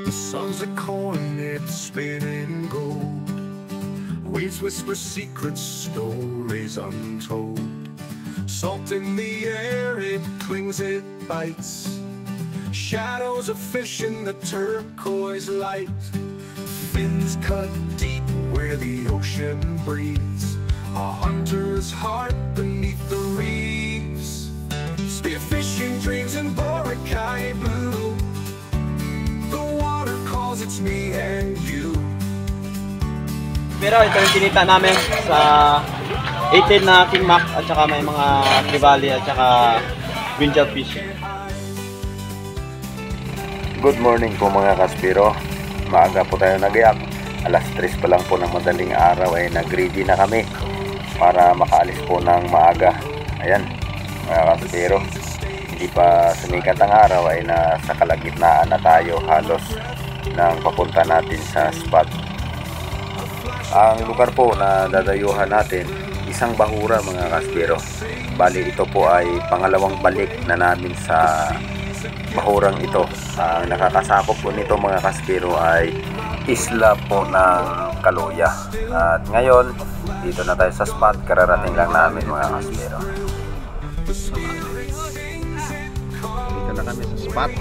Songs of cornet spinning gold. Weeds whisper secrets, stories untold. Salt in the air, it clings, it bites. Shadows of fish in the turquoise light. Fins cut deep where the ocean breathes. A hunter's heart beneath the reefs. Spearfishing dreams in Boracay blue. The water calls, it's me and you. Pero ito yung kinita namin sa 18 na King Mac at saka may mga trevally at saka green job fish. Good morning po mga kaspiro. Maaga po tayo nag-iyak. Alas 3 pa lang po ng madaling araw ay nag-ready na kami para makaalis po ng maaga. Ayan mga kaspiro, hindi pa sumikat ang araw ay nasa kalagitnaan na tayo halos ng papunta natin sa spot. Ang lugar po na dadayuhan natin, isang bahura mga kaspiro. Bali ito po ay pangalawang balik na namin sa bahurang ito. Ang nakakasakop po nito mga kaspiro ay isla po ng Kaluya. At ngayon, dito na tayo sa spot. Kararating lang namin mga kaspiro. Dito na kami sa spot.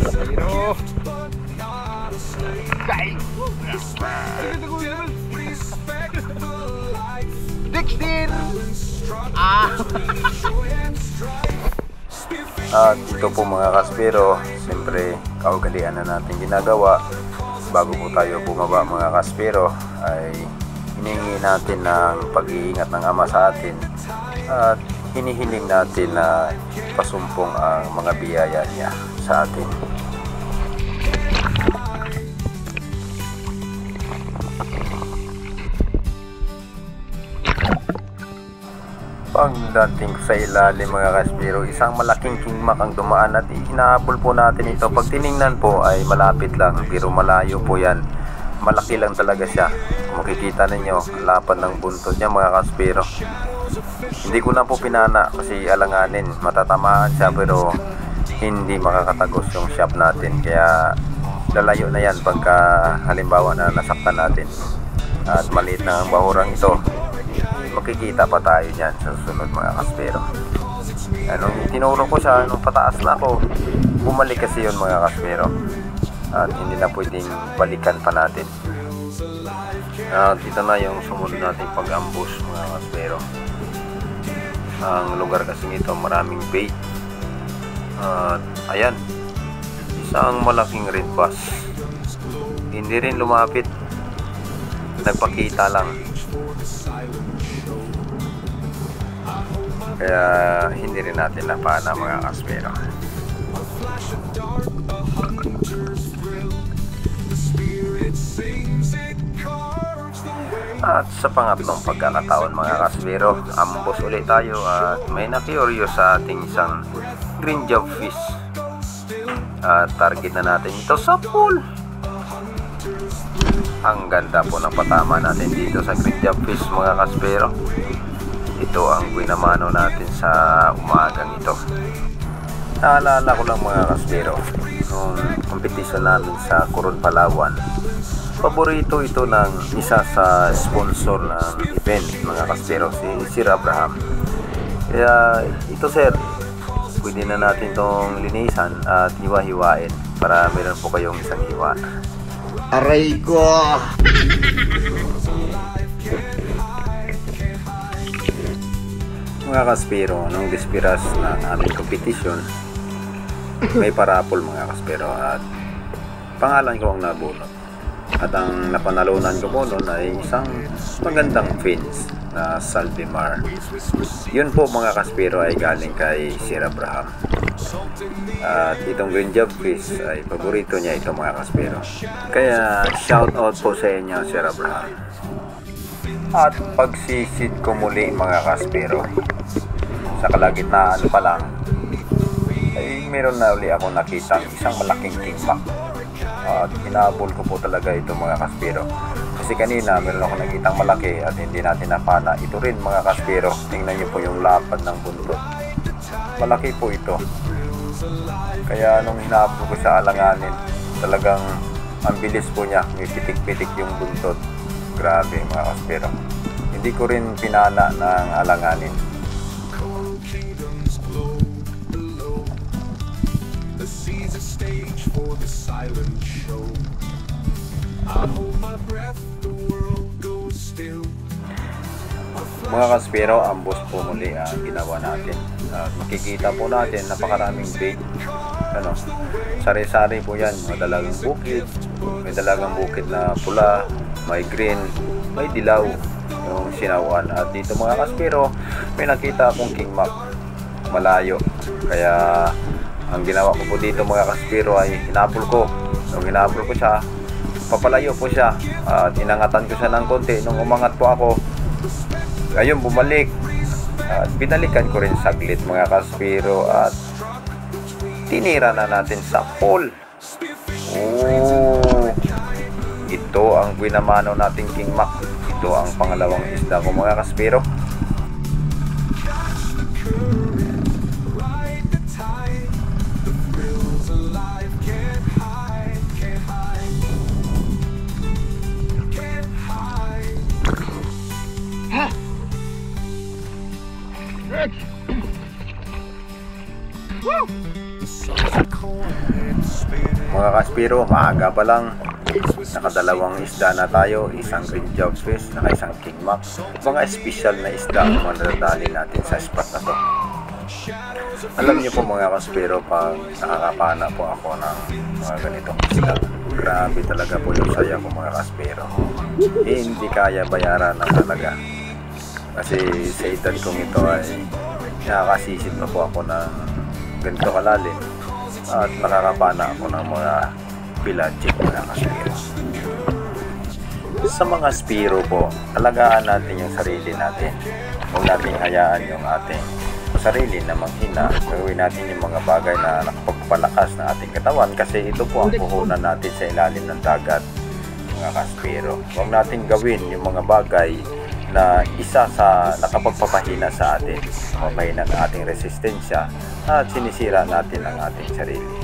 Kaspiro. Guys! Dexter! At ito po mga kaspiro, siyempre kaugalian na natin ginagawa. Bago po tayo bumaba mga kaspiro ay hiningi natin ng pag-iingat ng Ama sa atin at hinihiling natin na pasumpong ang mga biyaya niya sa atin. Pagdating sa ilalim mga kaspiro, isang malaking King Mac ang dumaan at hinahabol po natin ito. Pag tiningnan po ay malapit lang, pero malayo po yan. Malaki lang talaga siya. Kung makikita ninyo, lapad ng buntot niya mga kaspiro. Hindi ko na po pinana kasi alanganin, matatamaan siya pero hindi makakatagos yung shop natin. Kaya lalayo na yan pagka halimbawa na nasaktan natin. At maliit na ang bahurang ito. Makikita pa tayo dyan sa susunod mga kaspiro. Nung tinuro ko siya, nung pataas na ako, bumalik kasi yun mga kaspiro. At hindi na pwedeng balikan pa natin. Dito na yung sumunod nating pag-ambush mga kaspiro. Ang lugar kasi ito maraming bait. At ayan, isang malaking red bass. Hindi rin lumapit, nagpakita lang. Kaya hindi rin natin napana mga kaspiro. At sa pangatlong pagkakataon mga kaspiro, ambos ulit tayo at may na-curious sa ating isang green job fish. At target na natin ito sa pool. Ang ganda po ng patama natin dito sa green job fish mga kaspiro. Ito ang winamano natin sa umagang ito. Naalala ko lang mga kaspiro, nung kompetisyon namin sa Coron, Palawan, paborito ito ng isa sa sponsor ng event mga kaspiro, si Sir Abraham. Kaya ito sir, pwede na natin itong linisan at hiwa-hiwain para meron po kayong isang hiwa. Aray ko! Mga kaspiro, nung dispiras ng aming kompetisyon, may parapol mga kaspiro at pangalan ko ang nabunot. At ang napanalunan ko po noon ay isang magandang fins na Salvimar. Yun po mga kaspiro ay galing kay Sir Abraham. At itong green job fish ay paborito niya ito mga kaspiro. Kaya shout out po sa inyo Sir Abraham. At pagsisid ko muli mga kaspiro, sa kalagitnaan pa lang ay meron na uli ako nakita isang malaking King Mac. At hinabol ko po talaga ito mga kaspiro. Kasi kanina meron ako nakitang malaki at hindi natin napana. Ito rin mga kaspiro, tingnan nyo po yung lapad ng buntot. Malaki po ito. Kaya nung hinabol ko sa alanganin, Talagang ang bilis po niya, may pitik-pitik yung buntot. Grabe mga kaspero. Hindi ko rin pinana ng alanganin. Coral kingdoms glow below. The sea's a stage for the silent show. I hold my breath, the world goes still. Mga kaspero, ambos po muli ang ginawa natin. Makikita po natin napakaraming bait. Sari-sari po yan. May dalagang bukid, may dalagang bukid na pula, may green, may dilaw yung sinawan. At dito mga kaspero, may nakita akong king mac malayo. Kaya ang ginawa ko po dito mga kaspero ay hinapol ko. Nung hinapol ko siya, papalayo po siya at inangatan ko siya ng konti. Nung umangat po ako, ayun, bumalik at binalikan ko rin saglit mga kaspero at tinira na natin sa pole. Ito ang binamano nating king mac. Ito ang pangalawang isda ko mga kaspero. Mga kaspero, maaga pa lang, nakadalawang isda na tayo, isang green jobfish, saka isang king mac. Mga espesyal na isda ang madadali natin sa spot na to. Alam niyo po mga kaspero, pag nakakapana po ako ng mga ganitong isda, grabe talaga po yung saya ko mga kaspero. Hindi kaya bayaran ng halaga. Kasi sa edad kong ito ay nakakasisid na po ako ng ganito kalalim at nakakapana ako ng mga pelagic mga kaspero. Sa mga spiro po, alagaan natin yung sarili natin. Huwag natin hayaan yung ating sarili na manghina. Gawin natin yung mga bagay na nakapagpalakas ng ating katawan kasi ito po ang puhunan natin sa ilalim ng dagat mga kaspero. Huwag natin gawin yung mga bagay na isa sa nakapagpapahina sa atin, mapahina ng ating resistensya at sinisira natin ang ating sarili.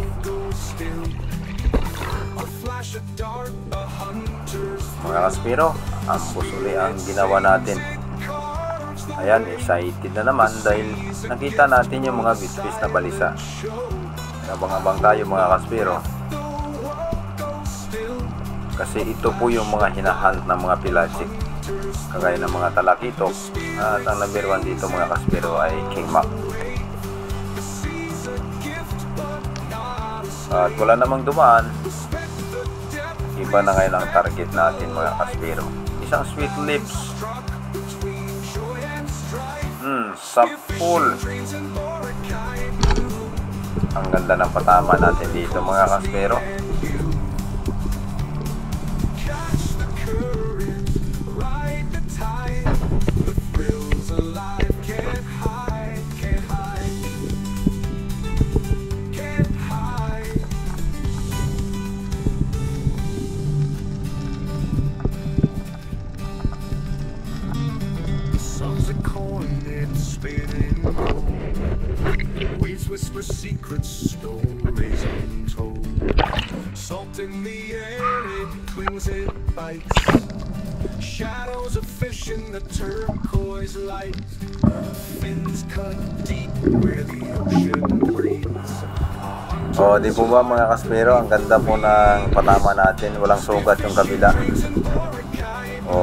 Mga kaspero, ang uli ang ginawa natin. Ayan, excited na naman dahil nakita natin yung mga bitfish na balisa. Abang-abang tayo mga kaspero. Kasi ito po yung mga hinahunt ng mga pelagic, kagaya ng mga talakitok. At ang number 1 dito mga kaspero ay king mac. At wala namang dumaan. Iba na ngayon ang target natin mga kaspero. Isang sweet lips. Sa pool. Ang ganda ng patama natin dito mga kaspero. Whisper secrets, stories untold. Salt in the air, it clings, it bites. Shadows of fish in the turquoise light. Fins cut deep where the ocean breathes. O, di po ba mga kaspero, ang ganda po ng patama natin. Walang sugat yung kabila. O,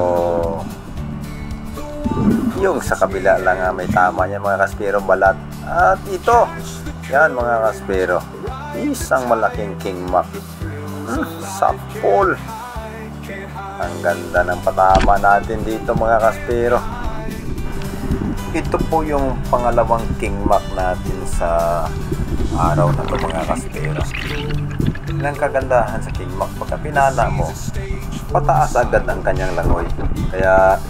yung sa kabila lang may tama niya mga kaspero, balat. At ito, yan mga kaspero, isang malaking king mac sa pool. Ang ganda ng patama natin dito mga kaspero. Ito po yung pangalawang king mac natin sa araw na ito mga kaspero. Ilang kagandahan sa king mac, pagka pinana mo, pataas agad ang kanyang langoy. Kaya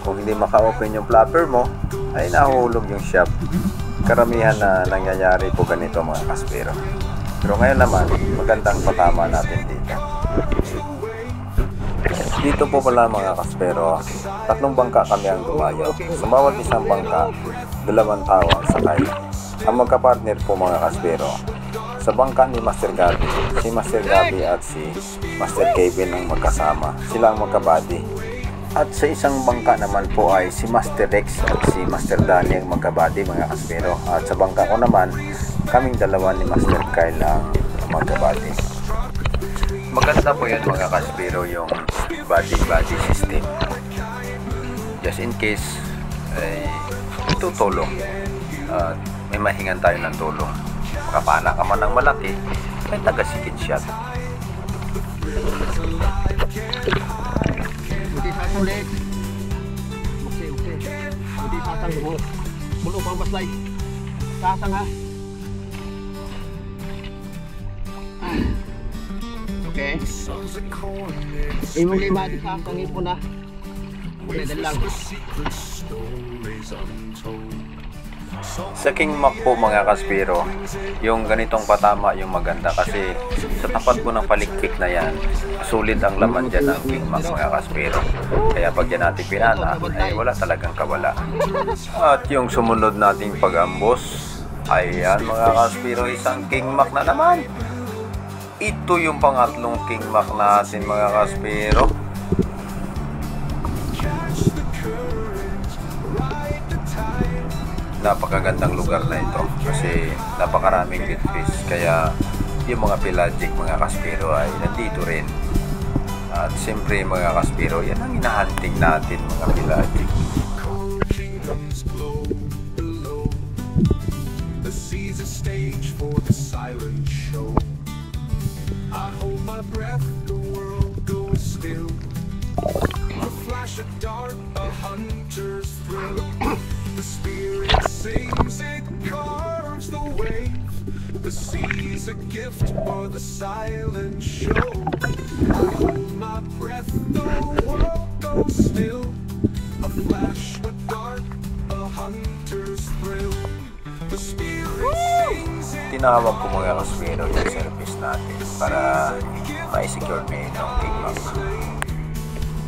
kung hindi maka-open yung flapper mo, ay nahulog yung shop. Karamihan na nangyayari po ganito mga kaspero. Pero ngayon naman, magandang patama natin dito. Dito po pala mga kaspero, 3 bangka kami ang dumayo. Sa bawat isang bangka, 2 tao ang sakay. Ang magkapartner po mga kaspero, Sa bangka ni Master Gabi, si Master Gabi at si Master Kevin ang magkasama. Sila ang magkabady. At sa isang bangka naman po ay si Master Rex at si Master Danny ang magkabady, mga kaspero. At sa bangka ko naman, kaming dalawa ni Master Kyle ang magkabady. Maganda po yun, mga kaspero, yung body system. Just in case ay tutulong at may mahingan tayo ng tulong. Makapana ka man ng malaki, may taga-sikid shot. Hindi sasang leg. Okay. Hindi sasang buhok. Mulo pang baslay. Sasang ha. Okay. Imong lima di sasang ipon na. Muli din lang. Sa King Mac po, mga kaspero, yung ganitong patama yung maganda kasi sa tapat po ng palikpik na yan, sulit ang laman dyan ng King Mac, mga kaspero. Kaya pag yan natin pinana, ay wala talagang kawala. At yung sumunod nating pag-ambos, ayan mga kaspero, isang King Mac na naman. Ito yung pangatlong King Mac natin, mga kaspero. Napakagandang lugar na ito kasi napakaraming good fish, kaya yung mga pelagic, mga kaspero, ay nandito rin. At siyempre, mga kaspero, yan ang hinahunting natin, mga pelagic. The sea's a stage for the silent show. I hold my breath, the world goes still. A flash of dart, a hunter's thrill. The spirit sings, it carves the wave. The sea's a gift for the silent show. I hold my breath, the world goes still. A flash, a dart, a hunter's thrill. The spirit sings, it Tinawag ko, mga kaspero, yung service natin para ma-secure na yun ang King Mac.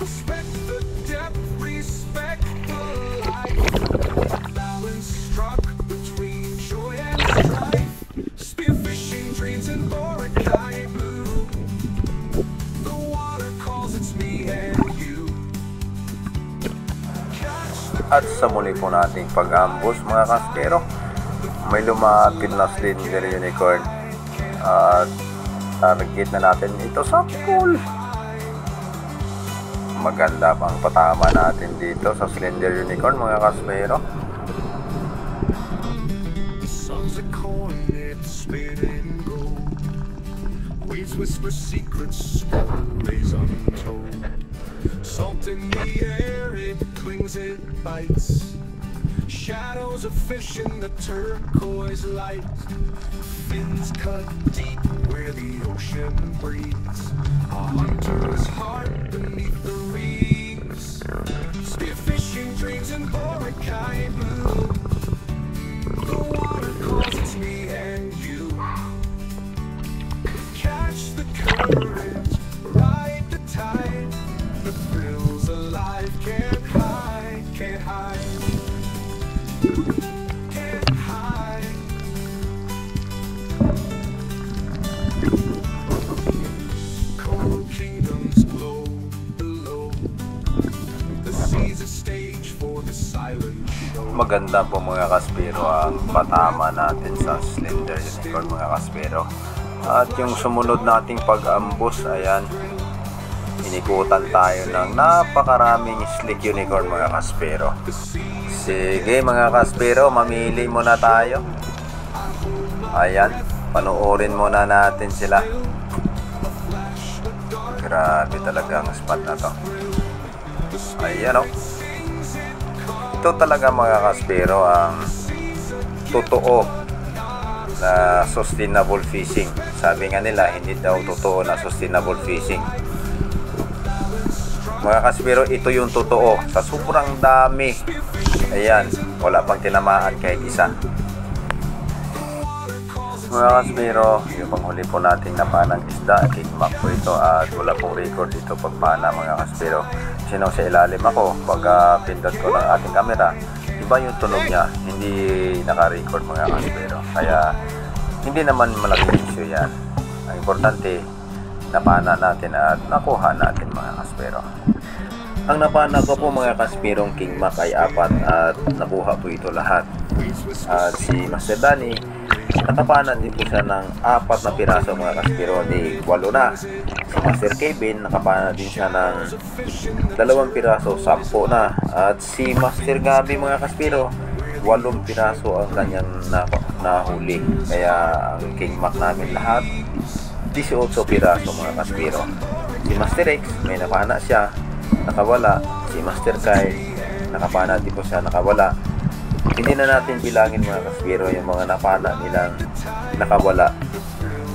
respect the depth, respect the life. Balance struck between joy and strife. Spearfishing dreams and Boracay blue. The water calls, it's me and you. At sa muli po nating pag-ambos, mga kaspero, may lumapit na slender unicorn at target na natin ito sa pool. Maganda pang patama natin dito sa slender unicorn, mga kaspero. Songs of cornets spinning gold. Weeds whisper secrets, stories untold. Salt in the air, it clings, it bites. Shadows of fish in the turquoise light. Fins cut deep where the ocean breathes. A hunter's heart beneath the reeds. Spearfishing dreams in Boracay blue. The water calls, it's me and you. Catch the current, ride the tide. The thrill's alive, can't hide, can't hide. Can't hide. Cold kingdoms glow below. The sea's a stage for the silent show. Maganda po, mga kaspero, ang patama natin sa slender unicorn, mga kaspero. At yung sumunod nating pag-ambos, ayan, inikutan tayo ng napakaraming slick unicorn, mga kaspero. Sige, mga kaspero, mamili muna tayo. Ayan, panoorin muna natin sila. Grabe talaga ang spot na to. Ayan, oh. Ito talaga, mga kaspero, ang totoo na sustainable fishing. Sabi nga nila, hindi daw totoo na sustainable fishing. Mga kaspero, ito yung totoo. Sa sobrang dami, ayan, wala pang tinamaan kahit isa. Mga kaspero, yung panghuli po nating napanang isda, King Mac po ito, at wala pong record dito pagpana, mga kaspero. Sinong sa ilalim ako, pag pindot ko ng ating camera, iba yung tunog niya, hindi naka-record, mga kaspero. Kaya Hindi naman malaking issue yan. Ang importante, napana natin at nakuha natin mga kaspero. Ang napana ko po mga kasperong King Mac ay 4 at nakuha po ito lahat. At si Master Danny, nakapanan din po siya ng 4 na piraso mga kaspero, di 8 na. Si Master Kevin, nakapanan din siya ng 2 piraso, 10 na. At si Master Gabi mga kaspero, 8 piraso ang kanyang nahuli. Kaya ang King Mac namin lahat 18 piraso mga kaspero. Si Master X, may napana siya, nakawala. Si Master Kyle, nakapana din po siya, nakawala. Hindi na natin bilangin mga kaspero yung mga napana nilang nakawala.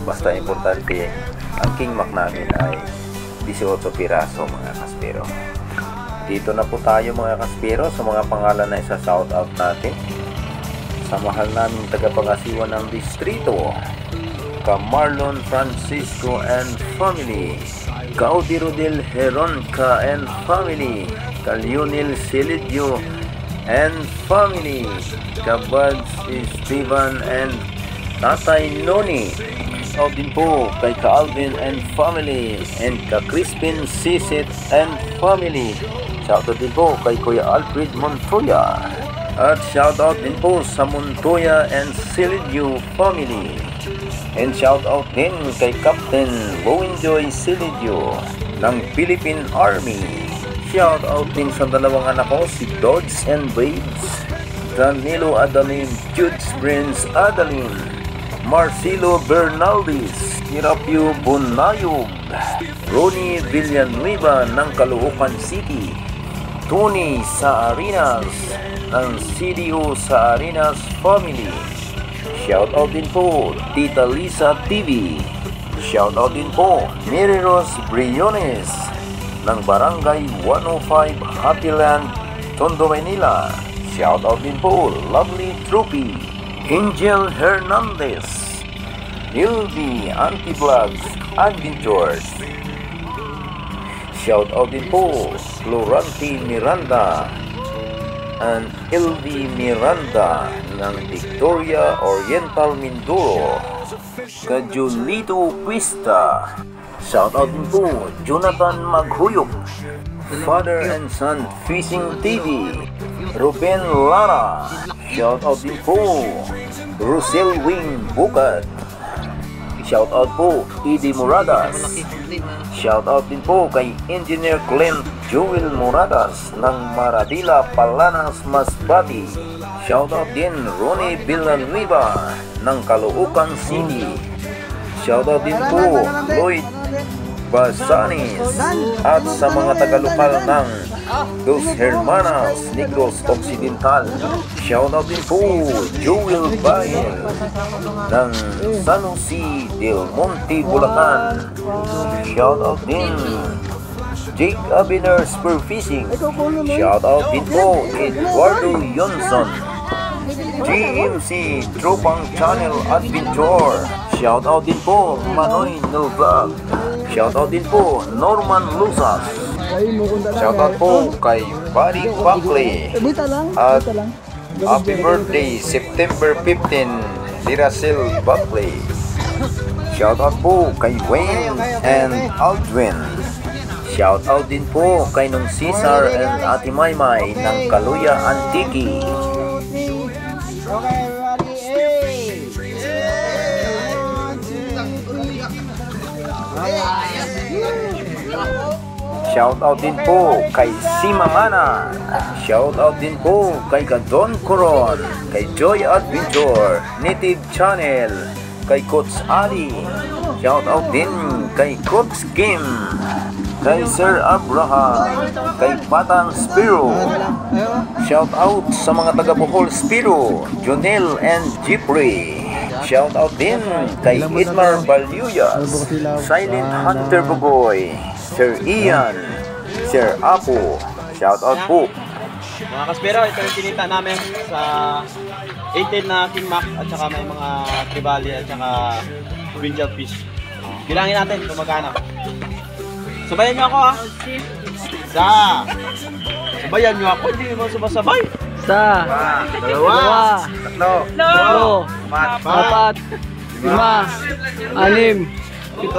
Basta importante, ang King Mac namin ay 18 piraso mga kaspero. Dito na po tayo mga kaspero sa mga pangalan na isa-shout out natin. Sa mahal naming tagapangasiwa ng distrito, ka Marlon Francisco and family, ka Odi Rodel Heronca and family, ka Lionel Celidio and family, ka Buds Esteban and Tatay Noni. Shout din po kay ka Alvin and family, and ka Crispin Sisit and family. Shout out din po kay Kuya Alfred Montoya. At shout out din po sa Montoya and Celidio family. And shout out din kay Captain Bowenjoy Celidio ng Philippine Army. Shout out din sa 2 anak ko, si Dodds and Babes, Danilo Adalin, Judes Prince Adalin, Marcelo Bernaldez, Hirapio Bonayog, Ronnie Villanueva ng Caloocan City, Tony Saarinas ng CDO Saarinas family. Shout out din po Tita Lisa TV. Shout out din po Mary Rose Briones ng Barangay 105 Happyland, Tondo, Manila. Shout out din po Lovely Troopy, Angel Hernandez, Hildy Anti-Vlogs Adventures. Shout out din po Florante Miranda and Hildy Miranda ng Victoria Oriental, Mindoro, ka Julito Quista. Shout out din po Jonathan Maghuyok, Father and Son Fishing TV, Ruben Lara. Shout out din po Rosel Wing Bukat. Shout out po Edie Moradas. Shout out din po kay Engineer Clint Joel Moradas ng Maradila, Palanas, Masbati. Shout out din Ronnie Villanueva ng Caloocan City. Shout out din po Lloyd Basanis at sa mga taga-lokal ng Dos Hermanas Negros Occidental. Shout out din po Joel Bael ng San Jose del Monte, Bulacan. Shout out din Jake Abiner Spearfishing. Shout out din po Eduardo Yonson, GMC Tropang Channel Adventure. Shout out din po Manoy No Vlog. Shout out din po Norman Lusas. Shout out po kay Buddy Buckley. At happy birthday September 15 Diracel Buckley. Shout out po kay Wayne and Aldwin. Shout out din po kay Nung Cesar and Ate Maymay ng Kaluya Antique. Shout out din po kay Simamana. Shout out din po kay Don Coron, kay Joy Adventure, Native Channel, kay Coach Ali. Shout out din kay Coach Kim, kay Sir Abraham, kay Patang Spiro. Shout out sa mga taga Bohol Spiro, Jonel and Jeffrey. Shout out din kay Edmar Balyuyas, Silent Hunter Bugoy, Sir Ian, Sir Apo. Shout out po. Mga kaspero, ito yung kinita namin sa 18 na King Mac at saka may mga tribali at saka winchell fish. Bilangin natin kung magkano. Sabayan nyo ako ha. Isa. Sabayan nyo ako, hindi mo sumasabay. Isa, Dalawa. tatlo, Tatlo. apat, 5, 6, 7, 8,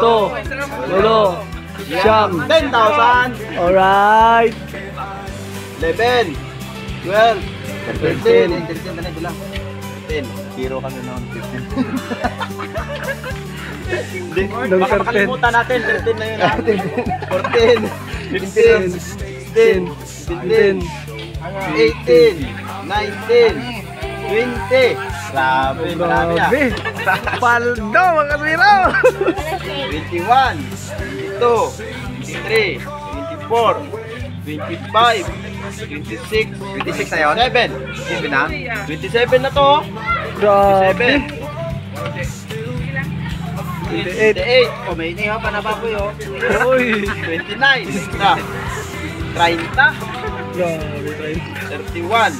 9, 10,000. Alright. 11, 12, 13, 10. Zero kami noon. 15. Hindi, baka makalimutan natin. 13 na yun. 14, 15, 16, 17, 18, 19, 20. Grabe, marami ah. Paldo, mga kasiro. 21, 22, 23, 24, 25, 26, 26 na yun? 7. 7 na? 27 na to. Grabe. 28. 28. O, may iniha pa na ba ko yun? Uy. 29. Na. 30. Grabe, 31.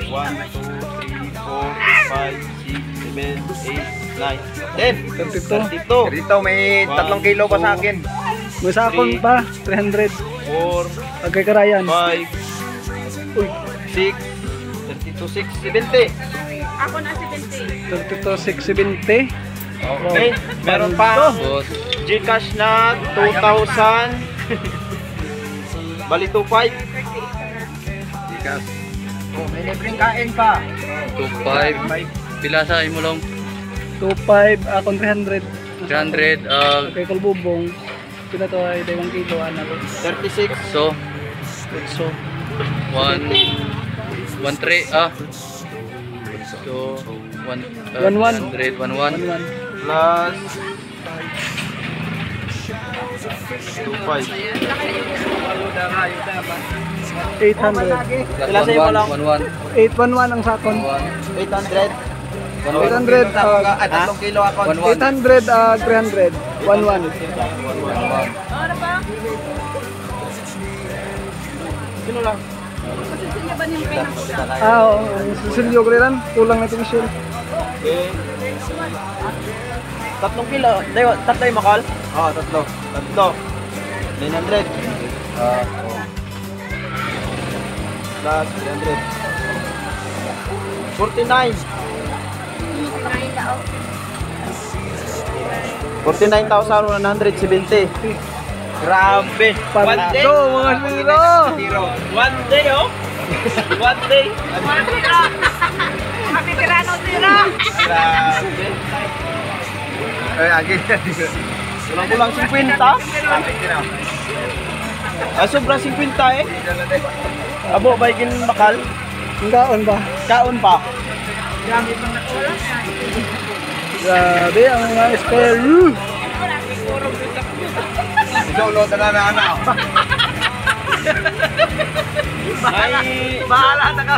1, 2, 3, 4, 5, 6, 7, 8, 9, 10. 32. Dito may 3 kilo pa sa akin. May sakon pa, 300. 4, Agay karayan. 5, Uy, 6, 32, 6, 70. Ako na 70. 32, 670. Okay, meron pa Gcash na 2,000. Bali 2,500. May libreng kain pa. 2.5. Pila sa imo long? 25, akong 300. 300. Kay Kalbubong. Kita to ay 2 kilo, ano to. 36. So, So, 1, 3. So, 1, 100, 1, 1. 11. Plus 2,500. 800. Sila sa imo lang. 1, 811 ang sakon. 800. 800, 3 kilo ako. 800, 300. 11. Ano ba? Sino lang? Kasi sila ba yung pinang Oo. Susilyo ko rin. Kulang na ito mission. Okay. 3 kilo. Tatlo yung makal? Oo, tatlo. 900. Plus 300. 49. 49,170. Grabe. Panto, mga siro. One day, oh. One day. Kami tirano sila. Grabe. Ay, agin. Kulang-kulang 50. Ay, sobrang 50 eh. Abo, baikin bakal. Ang gaon ba? Kaon pa. Grabe, ang mga spare. Download na na anak. Ay, bahala na ka.